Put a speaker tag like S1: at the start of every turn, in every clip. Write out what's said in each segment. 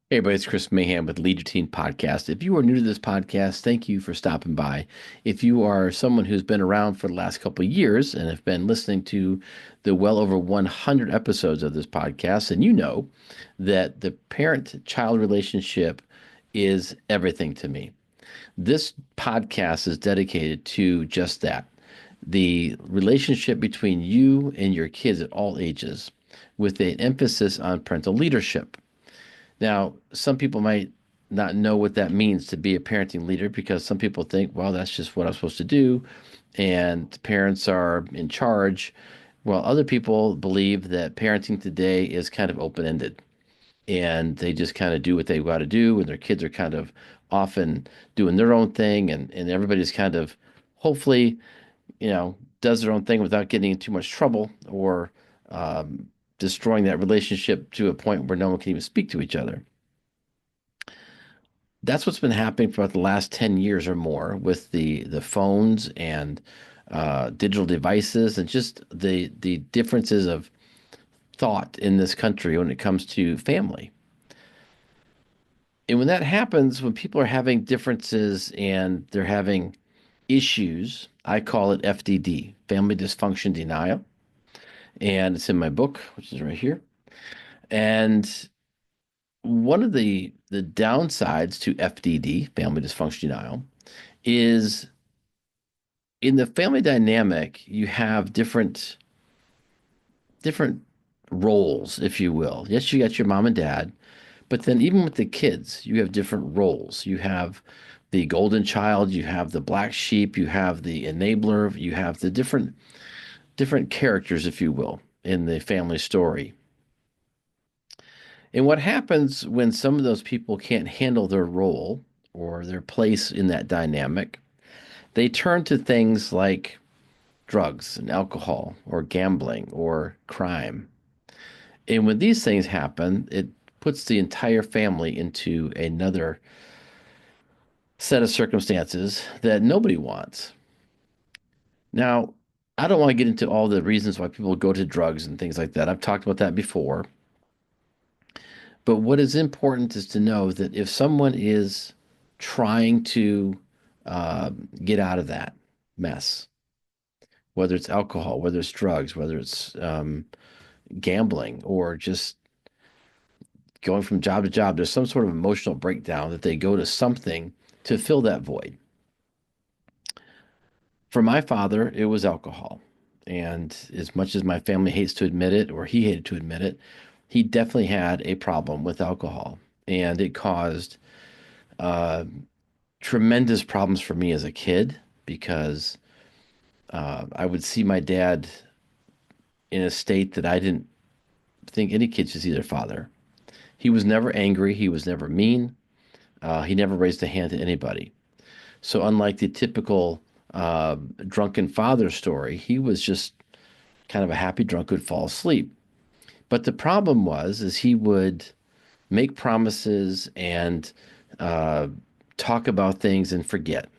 S1: Hey, everybody, it's Chris Mahan with Lead Your Teen Podcast. If you are new to this podcast, thank you for stopping by. If you are someone who's been around for the last couple of years and have been listening to the well over 100 episodes of this podcast, and you know that the parent-child relationship is everything to me. This podcast is dedicated to just that, the relationship between you and your kids at all ages, with an emphasis on parental leadership. Now, some people might not know what that means to be a parenting leader because some people think, well, that's just what I'm supposed to do, and parents are in charge. Well, other people believe that parenting today is kind of open-ended and they just kind of do what they got to do, and their kids are kind of often doing their own thing, and everybody's kind of hopefully, does their own thing without getting in too much trouble or destroying that relationship to a point where no one can even speak to each other. That's what's been happening for about the last 10 years or more with the phones and digital devices and just the differences of thought in this country when it comes to family. And when that happens, when people are having differences and they're having issues, I call it FDD, family dysfunction denial. And it's in my book, which is right here. And one of the downsides to FDD, family dysfunction denial, is in the family dynamic, you have different roles, if you will. Yes, you got your mom and dad, but then even with the kids, you have different roles. You have the golden child, you have the black sheep, you have the enabler, you have the different characters, if you will, in the family story. And what happens when some of those people can't handle their role or their place in that dynamic, they turn to things like drugs and alcohol or gambling or crime. And when these things happen, it puts the entire family into another set of circumstances that nobody wants. Now, I don't want to get into all the reasons why people go to drugs and things like that. I've talked about that before. But what is important is to know that if someone is trying to get out of that mess, whether it's alcohol, whether it's drugs, whether it's gambling, or just going from job to job, there's some sort of emotional breakdown that they go to something to fill that void. For my father, it was alcohol. And as much as my family hates to admit it, or he hated to admit it, he definitely had a problem with alcohol. And it caused uh, tremendous problems for me as a kid because I would see my dad in a state that I didn't think any kid should see their father. He was never angry. He was never mean. He never raised a hand to anybody. So unlike the typical drunken father story, he was just kind of a happy drunk who'd fall asleep. But the problem was, is he would make promises and uh, talk about things and forget.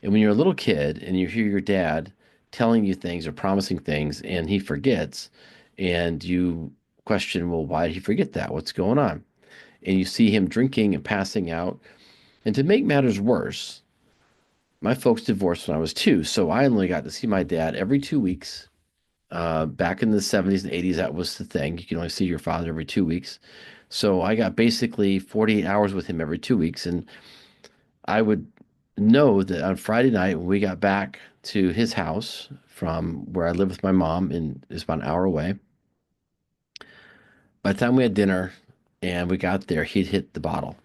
S1: And when you're a little kid and you hear your dad telling you things or promising things and he forgets, and you question, well, why did he forget that? What's going on? And you see him drinking and passing out. And to make matters worse, my folks divorced when I was two, so I only got to see my dad every 2 weeks. Back in the 70s and 80s, that was the thing. You can only see your father every 2 weeks. So I got basically 48 hours with him every 2 weeks. And I would know that on Friday night, when we got back to his house from where I live with my mom, and it's about an hour away, by the time we had dinner and we got there, he'd hit the bottle.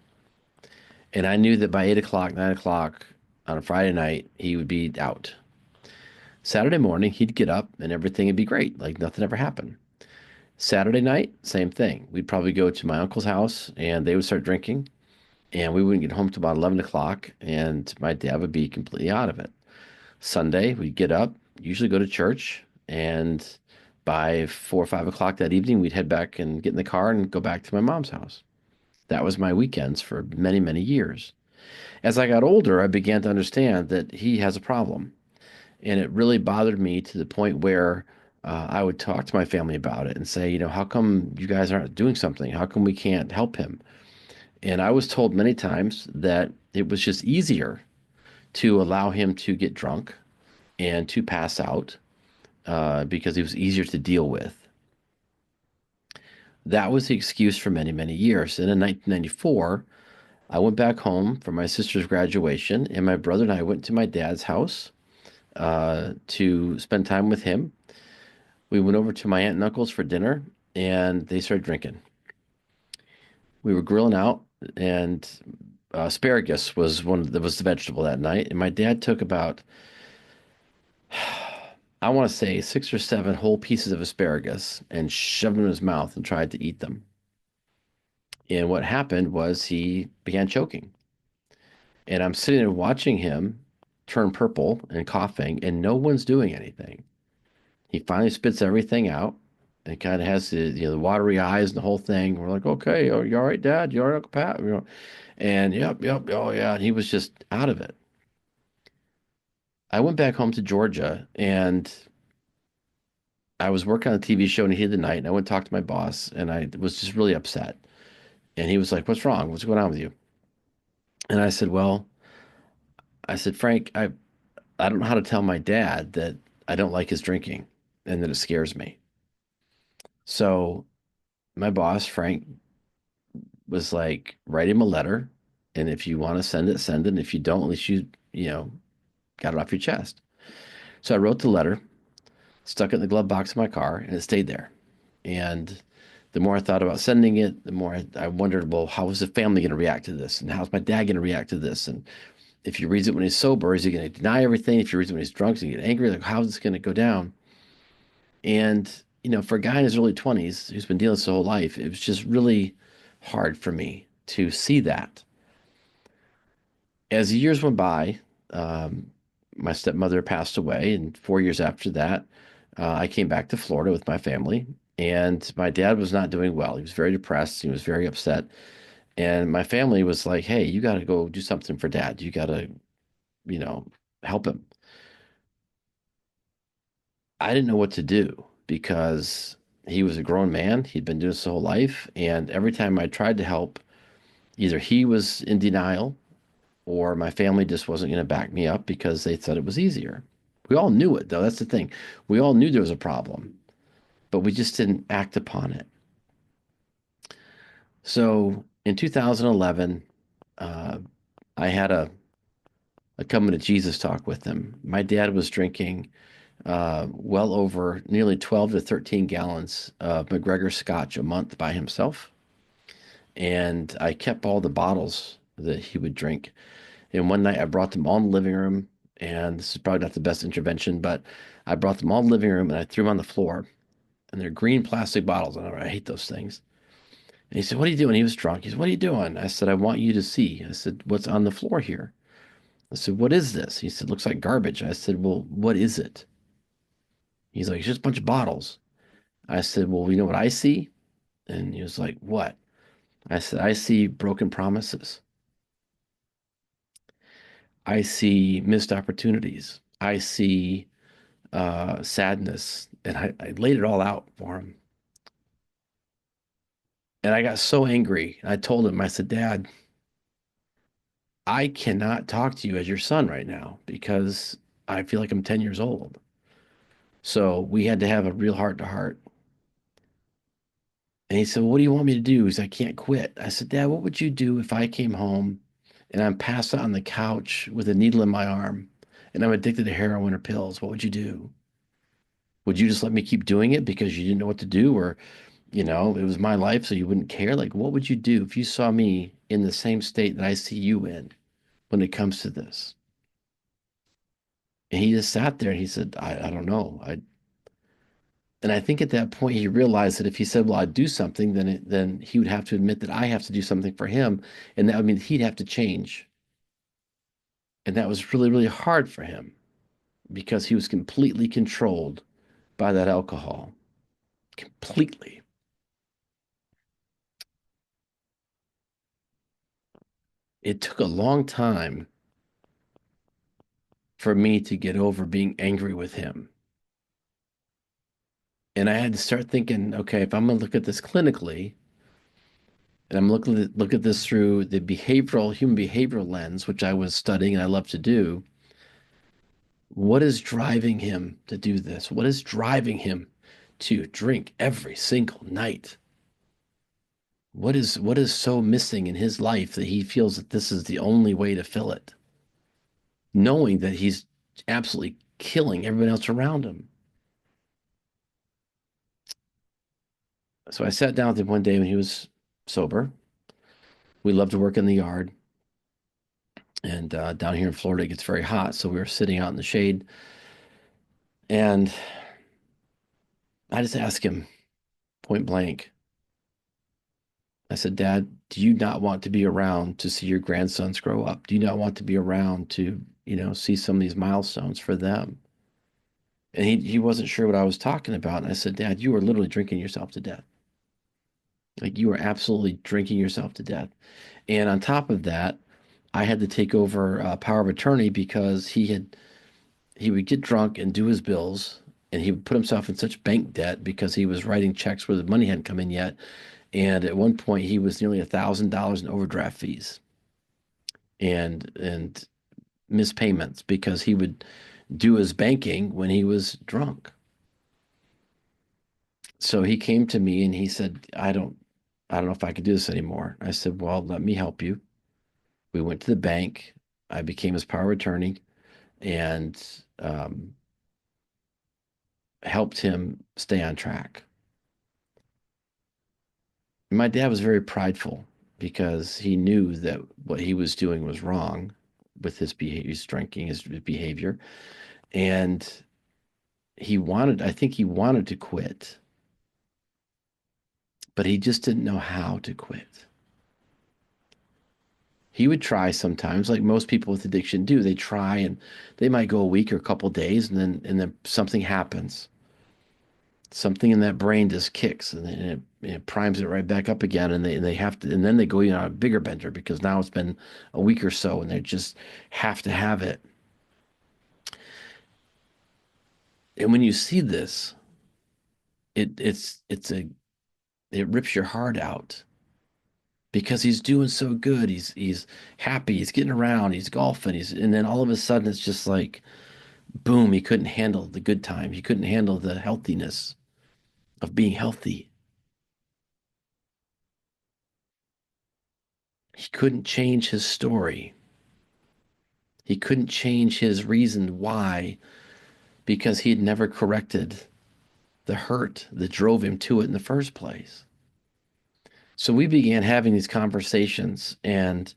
S1: And I knew that by 8 o'clock, 9 o'clock on a Friday night, he would be out. Saturday morning, he'd get up and everything would be great, like nothing ever happened. Saturday night, same thing. We'd probably go to my uncle's house and they would start drinking, and we wouldn't get home till about 11 o'clock, and my dad would be completely out of it. Sunday, we'd get up, usually go to church, and by 4 or 5 o'clock that evening, we'd head back and get in the car and go back to my mom's house. That was my weekends for many, many years. As I got older, I began to understand that he has a problem. And it really bothered me to the point where I would talk to my family about it and say, how come you guys aren't doing something? How come we can't help him? And I was told many times that it was just easier to allow him to get drunk and to pass out because he was easier to deal with. That was the excuse for many, many years. And in 1994, I went back home for my sister's graduation, and my brother and I went to my dad's house to spend time with him. We went over to my aunt and uncle's for dinner, and they started drinking. We were grilling out, and asparagus was was the vegetable that night. And my dad took about, I want to say, 6 or 7 whole pieces of asparagus and shoved them in his mouth and tried to eat them. And what happened was he began choking. And I'm sitting there watching him turn purple and coughing, and no one's doing anything. He finally spits everything out and kind of has the watery eyes and the whole thing. We're like, okay, oh, you all right, Dad? You all right, Uncle Pat? And yep, yep, oh yeah. And he was just out of it. I went back home to Georgia and I was working on a TV show in the heat of the night, and I went to talk to my boss, and I was just really upset. And he was like, "What's wrong? What's going on with you?" And I said, "Well," I said, "Frank, I don't know how to tell my dad that I don't like his drinking and that it scares me." So my boss, Frank, was like, "Write him a letter, and if you want to send it, send it. And if you don't, at least you got it off your chest." So I wrote the letter, stuck it in the glove box of my car, and it stayed there. And the more I thought about sending it, the more I wondered, well, how is the family going to react to this? And how's my dad going to react to this? And if he reads it when he's sober, is he going to deny everything? If he reads it when he's drunk, is he going to get angry? Like, how's this going to go down? And, for a guy in his early 20s who's been dealing with his whole life, it was just really hard for me to see that. As the years went by, um, my stepmother passed away, and 4 years after that, I came back to Florida with my family, and my dad was not doing well. He was very depressed. He was very upset, and my family was like, "Hey, you got to go do something for Dad. You got to, you know, help him." I didn't know what to do because he was a grown man. He'd been doing this his whole life, and every time I tried to help, either he was in denial or my family just wasn't going to back me up because they thought it was easier. We all knew it, though. That's the thing. We all knew there was a problem, but we just didn't act upon it. So in 2011, uh, I had a coming to Jesus talk with him. My dad was drinking well over nearly 12 to 13 gallons of McGregor Scotch a month by himself. And I kept all the bottles that he would drink. And one night I brought them all in the living room, and this is probably not the best intervention, but I brought them all in the living room and I threw them on the floor. And they're green plastic bottles. And I hate those things. And he said, "What are you doing?" He was drunk. He said, "What are you doing?" I said, "I want you to see." I said, "What's on the floor here?" I said, "What is this?" He said, "Looks like garbage." I said, "Well, what is it?" He's like, "It's just a bunch of bottles." I said, "Well, you know what I see?" And he was like, "What?" I said, "I see broken promises. I see missed opportunities. I see sadness." And I laid it all out for him. And I got so angry. I told him, I said, "Dad, I cannot talk to you as your son right now because I feel like I'm 10 years old." So we had to have a real heart to heart. And he said, "Well, what do you want me to do?" He said, "I can't quit." I said, "Dad, what would you do if I came home and I'm passed out on the couch with a needle in my arm and I'm addicted to heroin or pills? What would you do? Would you just let me keep doing it because you didn't know what to do? Or, it was my life, so you wouldn't care? Like, what would you do if you saw me in the same state that I see you in when it comes to this?" And he just sat there and he said, I don't know. And I think at that point he realized that if he said, "Well, I'd do something," then he would have to admit that I have to do something for him, and that would mean he'd have to change. And that was really, really hard for him because he was completely controlled by that alcohol. Completely. It took a long time for me to get over being angry with him. And I had to start thinking, okay, if I'm going to look at this clinically, And I'm looking at look at this through the human behavioral lens, which I was studying and I love to do. What is driving him to do this? What is driving him to drink every single night? What is so missing in his life that he feels that this is the only way to fill it, knowing that he's absolutely killing everyone else around him? So I sat down with him one day when he was sober. We love to work in the yard, and down here in Florida, it gets very hot. So we were sitting out in the shade, and I just asked him point blank. I said, Dad, do you not want to be around to see your grandsons grow up? Do you not want to be around to, see some of these milestones for them? And he wasn't sure what I was talking about. And I said, Dad, you are literally drinking yourself to death. Like you are absolutely drinking yourself to death. And on top of that, I had to take over power of attorney because he would get drunk and do his bills, and he would put himself in such bank debt because he was writing checks where the money hadn't come in yet. And at one point, he was nearly $1,000 in overdraft fees and missed payments because he would do his banking when he was drunk. So he came to me and he said, I don't know if I could do this anymore. I said, well, let me help you. We went to the bank. I became his power of attorney and helped him stay on track. My dad was very prideful because he knew that what he was doing was wrong with his behavior, his drinking, his behavior. And I think he wanted to quit, but he just didn't know how to quit. He would try sometimes, like most people with addiction do. They try and they might go a week or a couple days, and then something happens. Something in that brain just kicks, and it primes it right back up again, and they have to, and then they go on a bigger bender because now it's been a week or so, and they just have to have it. And when you see this, it rips your heart out because he's doing so good. He's happy. He's getting around. He's golfing. And then all of a sudden it's just like boom. He couldn't handle the good time. He couldn't handle the healthiness of being healthy. He couldn't change his story. He couldn't change his reason why because he had never corrected the hurt that drove him to it in the first place. So we began having these conversations, and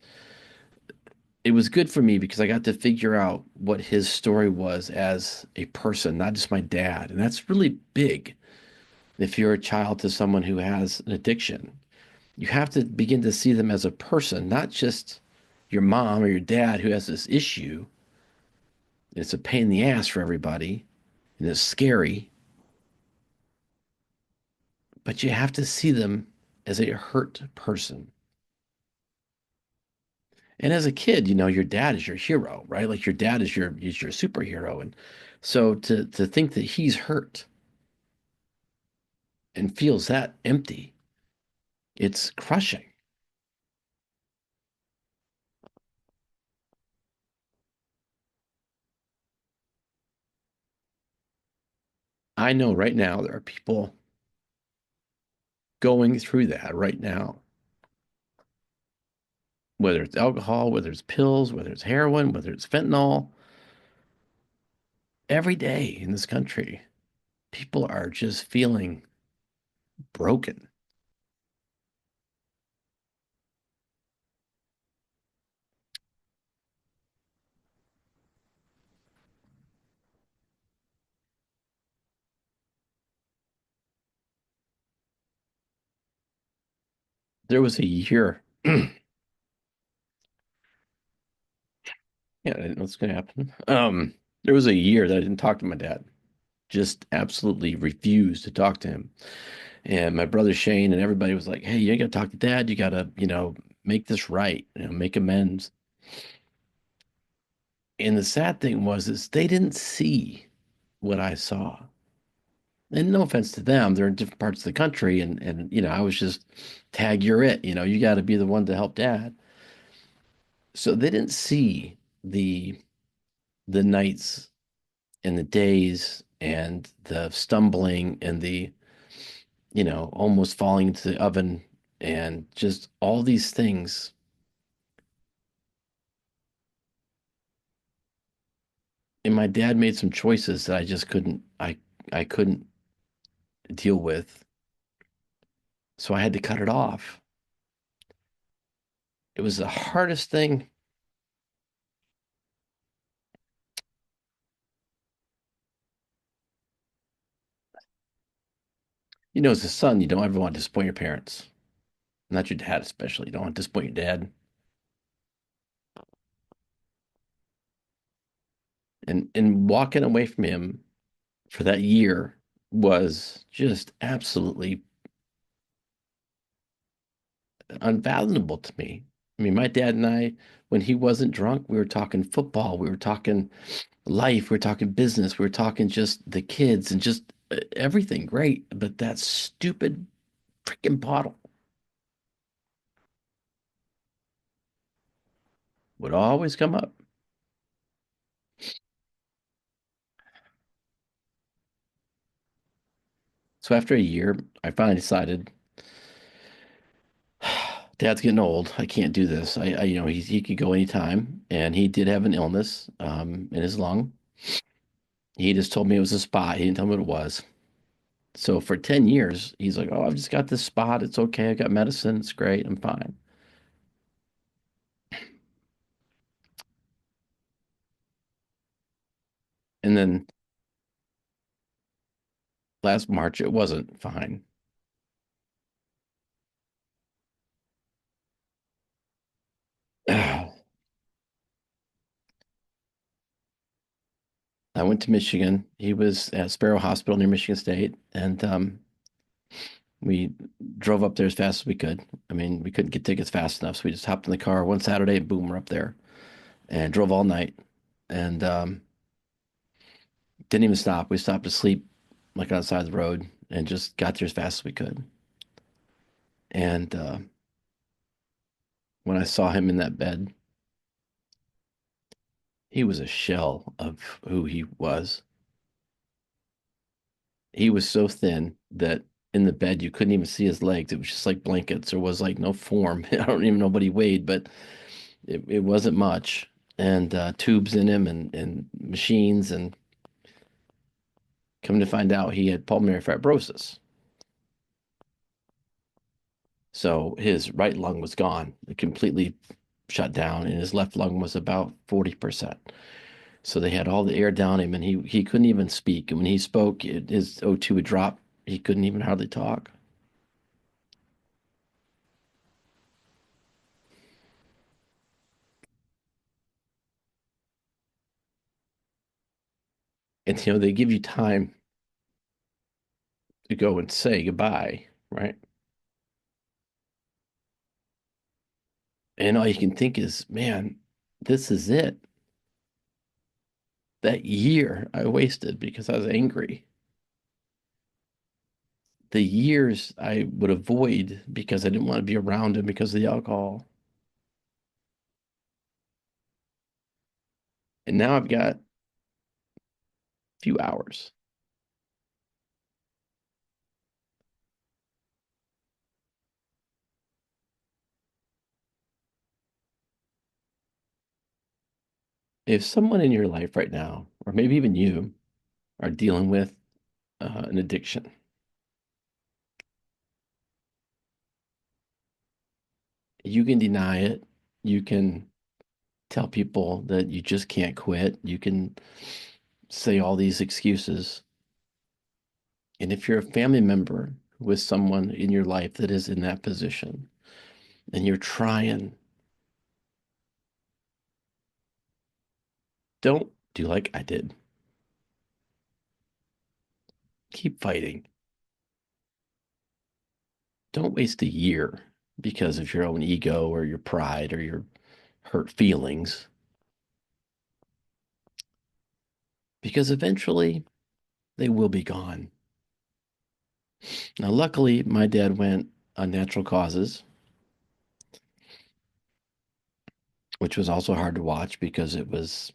S1: it was good for me because I got to figure out what his story was as a person, not just my dad. And that's really big if you're a child to someone who has an addiction. You have to begin to see them as a person, not just your mom or your dad who has this issue. It's a pain in the ass for everybody and it's scary, but you have to see them as a hurt person. And as a kid, your dad is your hero, right? Like your dad is your superhero. And so to think that he's hurt and feels that empty, it's crushing. I know right now there are people going through that right now, whether it's alcohol, whether it's pills, whether it's heroin, whether it's fentanyl, every day in this country, people are just feeling broken. There was a year, yeah, I didn't know what's going to happen. There was a year that I didn't talk to my dad, just absolutely refused to talk to him. And my brother Shane and everybody was like, "Hey, you got to talk to dad. You got to, make this right, make amends." And the sad thing was is they didn't see what I saw. And no offense to them, they're in different parts of the country, and I was just tag you're it. You got to be the one to help dad. So they didn't see the nights and the days and the stumbling and the almost falling into the oven and just all these things. And my dad made some choices that I just I couldn't deal with. So I had to cut it off. It was the hardest thing. As a son, you don't ever want to disappoint your parents. Not your dad, especially. You don't want to disappoint your dad. And walking away from him for that year was just absolutely unfathomable to me. I mean, my dad and I, when he wasn't drunk, we were talking football, we were talking life, we were talking business, we were talking just the kids and just everything great. But that stupid freaking bottle would always come up. So after a year, I finally decided, Dad's getting old. I can't do this. He could go anytime, and he did have an illness in his lung. He just told me it was a spot. He didn't tell me what it was. So for 10 years, he's like, "Oh, I've just got this spot. It's okay. I got medicine. It's great. I'm fine." And then last March, it wasn't fine. I went to Michigan. He was at Sparrow Hospital near Michigan State, and we drove up there as fast as we could. I mean, we couldn't get tickets fast enough, so we just hopped in the car one Saturday, and boom, we're up there, and drove all night, and didn't even stop. We stopped to sleep like on the side of the road, and just got there as fast as we could. And when I saw him in that bed, he was a shell of who he was. He was so thin that in the bed you couldn't even see his legs. It was just like blankets. There was like no form. I don't even know what he weighed, but it wasn't much. And tubes in him and machines. And come to find out, he had pulmonary fibrosis. So his right lung was gone, it completely shut down, and his left lung was about 40%. So they had all the air down him, and he couldn't even speak. And when he spoke, his O2 would drop. He couldn't even hardly talk. And they give you time to go and say goodbye, right? And all you can think is, man, this is it. That year I wasted because I was angry. The years I would avoid because I didn't want to be around him because of the alcohol. And now I've got a few hours. If someone in your life right now, or maybe even you, are dealing with an addiction, you can deny it. You can tell people that you just can't quit. You can say all these excuses. And if you're a family member with someone in your life that is in that position and you're trying, don't do like I did. Keep fighting. Don't waste a year because of your own ego or your pride or your hurt feelings, because eventually they will be gone. Now, luckily, my dad went on natural causes, which was also hard to watch because it was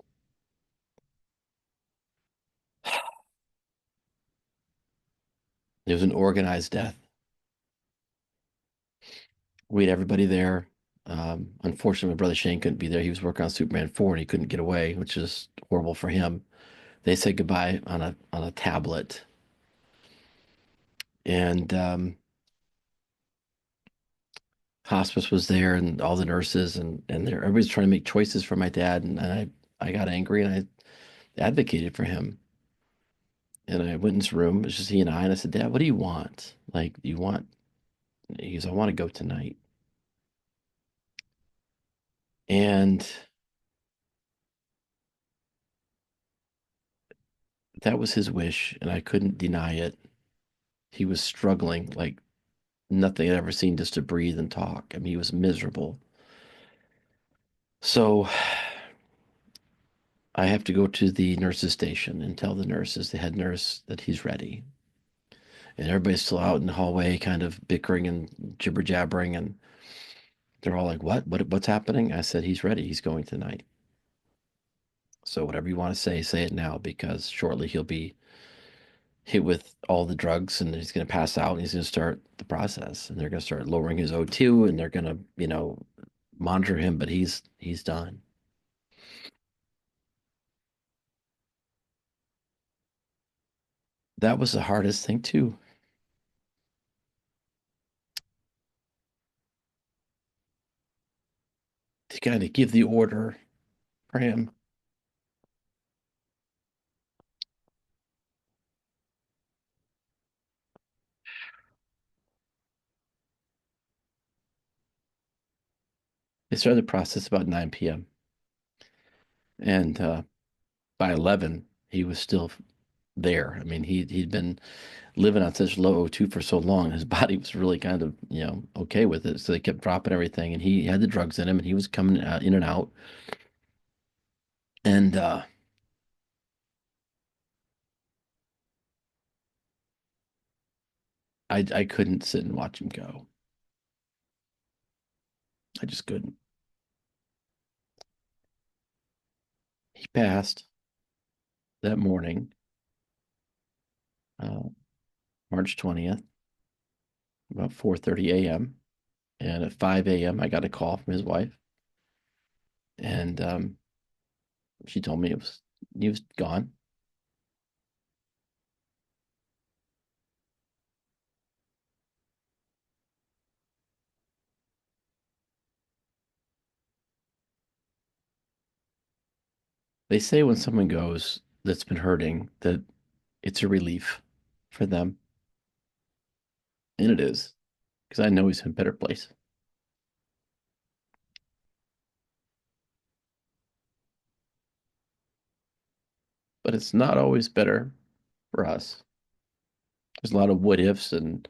S1: an organized death. We had everybody there. Unfortunately, my brother Shane couldn't be there. He was working on Superman 4 and he couldn't get away, which is horrible for him. They said goodbye on a tablet, and hospice was there, and all the nurses, and everybody's trying to make choices for my dad, and I got angry and I advocated for him. And I went in his room. It was just he and I said, Dad, what do you want? Like, do you want? He goes, I want to go tonight. And that was his wish, and I couldn't deny it. He was struggling like nothing I'd ever seen just to breathe and talk. I mean, he was miserable. So I have to go to the nurse's station and tell the nurses, the head nurse, that he's ready. And everybody's still out in the hallway, kind of bickering and jibber jabbering, and they're all like, "What? What's happening?" I said, "He's ready. He's going tonight. So whatever you want to say it now, because shortly he'll be hit with all the drugs and he's going to pass out and he's going to start the process, and they're going to start lowering his O2 and they're going to, monitor him, but he's done." That was the hardest thing too, to kind of give the order for him. They started the process about 9 p.m. and by 11 he was still there. I mean, he'd been living on such low O2 for so long, his body was really kind of, okay with it. So they kept dropping everything, and he had the drugs in him, and he was coming in and out. And I couldn't sit and watch him go. I just couldn't. He passed that morning, uh, March 20th, about 4:30 a.m. And at 5 a.m., I got a call from his wife, and she told me he was gone. They say when someone goes that's been hurting that it's a relief for them, and it is, because I know he's in a better place. But it's not always better for us. There's a lot of what ifs and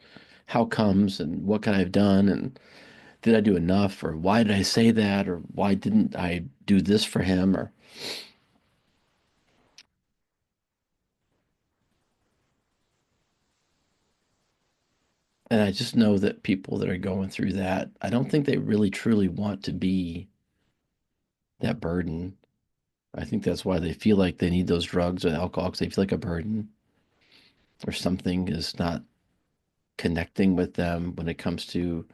S1: how comes and what could I have done and did I do enough or why did I say that or why didn't I do this for him or and I just know that people that are going through that, I don't think they really truly want to be that burden. I think that's why they feel like they need those drugs or alcohol because they feel like a burden or something is not connecting with them when it comes to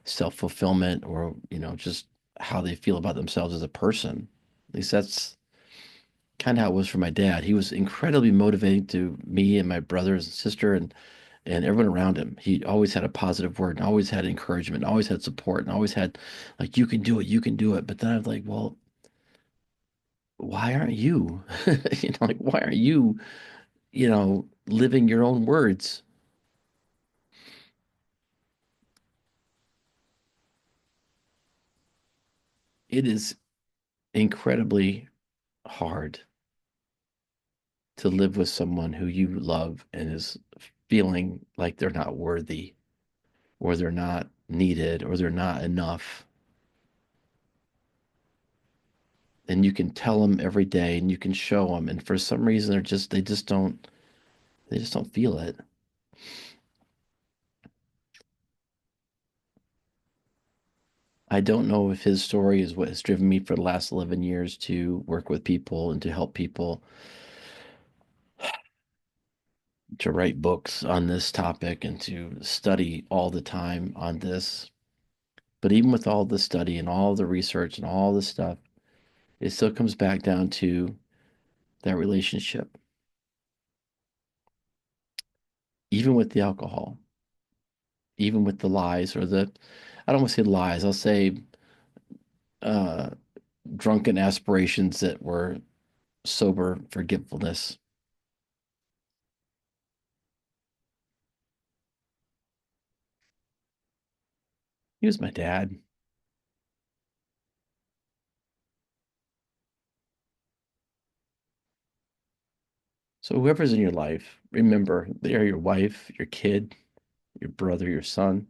S1: self-fulfillment or, just how they feel about themselves as a person. At least that's kind of how it was for my dad. He was incredibly motivating to me and my brothers and sister and everyone around him. He always had a positive word and always had encouragement, always had support, and always had like, you can do it, you can do it. But then I was like, well, why aren't you? Like, why aren't you, living your own words? It is incredibly hard to live with someone who you love and is feeling like they're not worthy or they're not needed or they're not enough. And you can tell them every day and you can show them. And for some reason, they just don't feel it. I don't know if his story is what has driven me for the last 11 years to work with people and to help people, to write books on this topic and to study all the time on this. But even with all the study and all the research and all the stuff, it still comes back down to that relationship, even with the alcohol, even with the lies or the, I don't want to say lies, I'll say uh, drunken aspirations that were sober forgetfulness. He was my dad. So whoever's in your life, remember they are your wife, your kid, your brother, your son,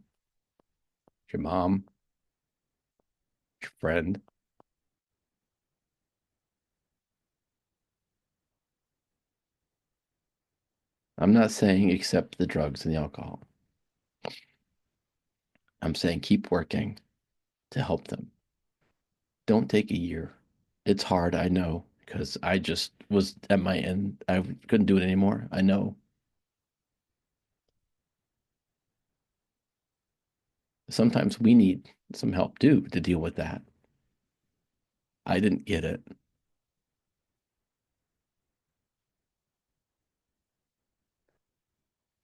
S1: your mom, your friend. I'm not saying accept the drugs and the alcohol. I'm saying keep working to help them. Don't take a year. It's hard, I know, because I just was at my end. I couldn't do it anymore. I know. Sometimes we need some help too to deal with that. I didn't get it.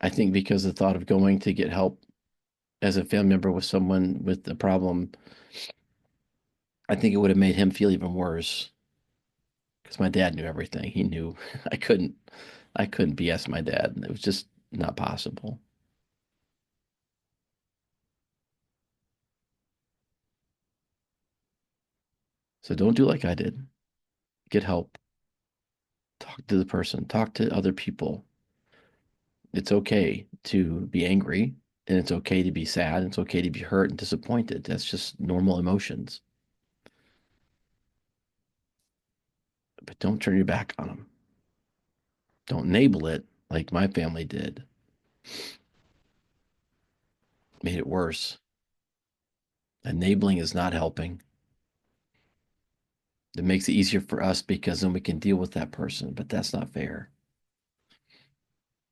S1: I think because the thought of going to get help as a family member with someone with a problem, I think it would have made him feel even worse because my dad knew everything. He knew I couldn't I couldn't BS my dad. It was just not possible. So don't do like I did. Get help. Talk to the person. Talk to other people. It's okay to be angry and it's okay to be sad. It's okay to be hurt and disappointed. That's just normal emotions. But don't turn your back on them. Don't enable it like my family did. Made it worse. Enabling is not helping. It makes it easier for us because then we can deal with that person, but that's not fair.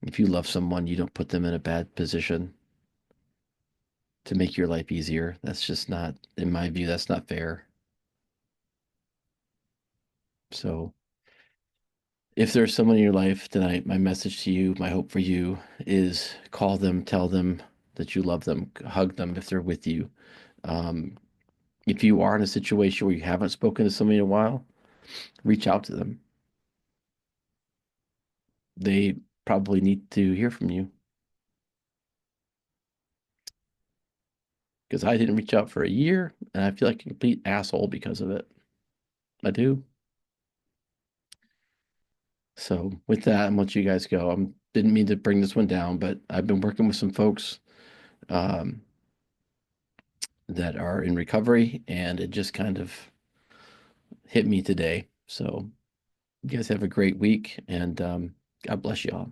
S1: If you love someone, you don't put them in a bad position to make your life easier. That's just not, in my view, that's not fair. So if there's someone in your life tonight, my message to you, my hope for you is call them, tell them that you love them, hug them if they're with you. Um, if you are in a situation where you haven't spoken to somebody in a while, reach out to them. They probably need to hear from you because I didn't reach out for a year and I feel like a complete asshole because of it. I do. So with that, I'm gonna let you guys go. I didn't mean to bring this one down, but I've been working with some folks um, that are in recovery, and it just kind of hit me today. So you guys have a great week, and God bless you all.